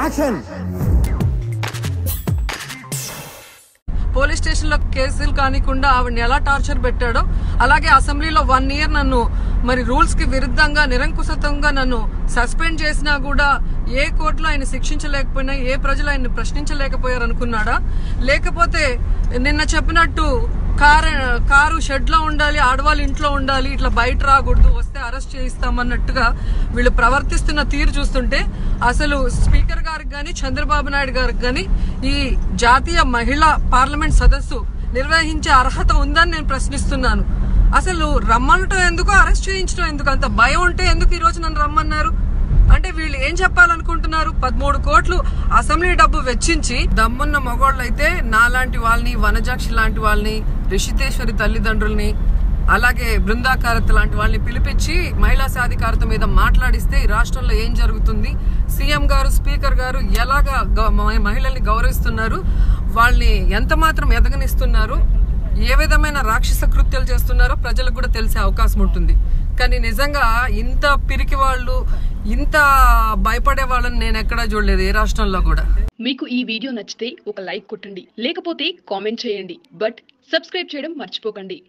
Action. Police station లో కేసులు కానికుండా ఆవిడని ఎలా టార్చర్ పెట్టాడో అలాగే అసెంబ్లీలో 1 year నన్ను మరి రూల్స్ కి విరుద్ధంగా నిరంకుశంగా నన్ను సస్పెండ్ చేసినా కూడా ఏ కోర్టులో ఆయన శిక్షించలేకపోయినా ఏ ప్రజలు ఆయన్ని ప్రశ్నించలేకపోయారు అనుకున్నాడా? లేకపోతే నిన్న చెప్పినట్టు కారు షెడ్ లో ఉండాలి, ఆడవాళ్ళు ఇంట్లో ఉండాలి, ఇట్లా బయట రాకూడదు, వస్తే అరెస్ట్ చేయిస్తామన్నట్టుగా వీళ్ళు ప్రవర్తిస్తున్న తీరు చూస్తుంటే అసలు స్పీకర్ గారికి గాని చంద్రబాబు నాయుడు గారికి గాని ఈ జాతీయ మహిళా పార్లమెంట్ సదస్సు నిర్వహించే అర్హత ఉందని నేను ప్రశ్నిస్తున్నాను. అసలు రమ్మనటం ఎందుకు, అరెస్ట్ చేయించడం ఎందుకు? అంత భయం ఉంటే ఎందుకు ఈ రోజు నన్ను రమ్మన్నారు? అంటే వీళ్ళు ఏం చెప్పాలనుకుంటున్నారు? 13 కోట్లు అసెంబ్లీ డబ్బు వెచ్చించి దమ్మున్న మగోళ్ళు అయితే నాలాంటి వాళ్ళని, వనజాక్షి లాంటి వాళ్ళని, రిషితేశ్వరి తల్లిదండ్రుల్ని, అలాగే బృందాకారత లాంటి వాళ్ళని పిలిపించి మహిళా సాధికారత మీద మాట్లాడిస్తే ఈ రాష్ట్రంలో ఏం జరుగుతుంది, సీఎం గారు స్పీకర్ గారు ఎలాగా మహిళల్ని గౌరవిస్తున్నారు, వాళ్ళని ఎంత మాత్రం ఎదగనిస్తున్నారు, ఏ విధమైన రాక్షస కృత్యాలు చేస్తున్నారో ప్రజలకు కూడా తెలిసే అవకాశం ఉంటుంది. కానీ నిజంగా ఇంత పిరికి వాళ్ళు, ఇంత భయపడే వాళ్ళని నేను ఎక్కడా చూడలేదు ఏ రాష్ట్రంలో కూడా. మీకు ఈ వీడియో నచ్చితే ఒక లైక్ కొట్టండి, లేకపోతే కామెంట్ చేయండి, బట్ సబ్స్క్రైబ్ చేయడం మర్చిపోకండి.